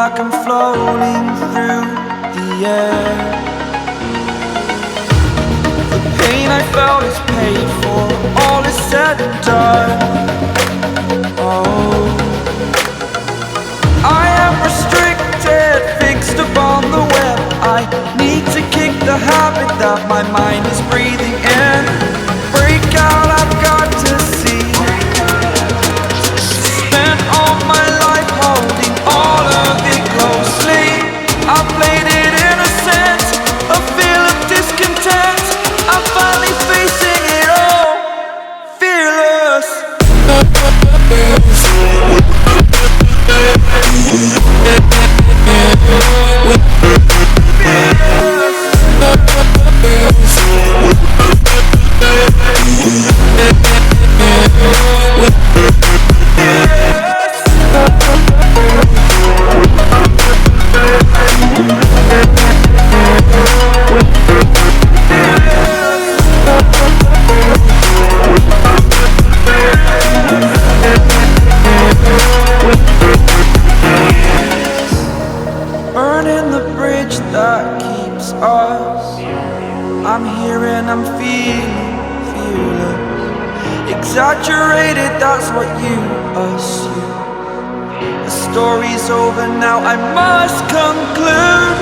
like I'm floating through the air. The pain I felt is paid for, all is said and done. Oh, I am restricted, fixed upon the web. I need to kick the habit that my mind is breathing in. Break out, I've got to see. Spent all my life holding all of it closely. I played it innocent, a feel of discontent. I'm finally facing it all, fearless. Burning the bridge that keeps us. I'm here and I'm feeling fearless. Exaggerated, that's what you assume. The story's over now, I must conclude.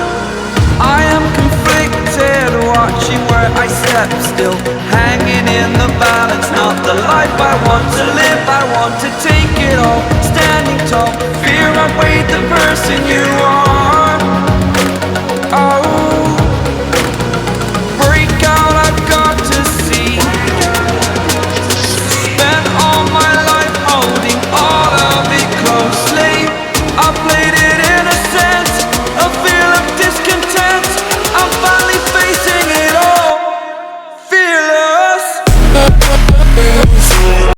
I am conflicted, watching where I step still, hanging in the balance. Not the life I want to live, I want to take it all. Standing tall, fear I weighed the person you are.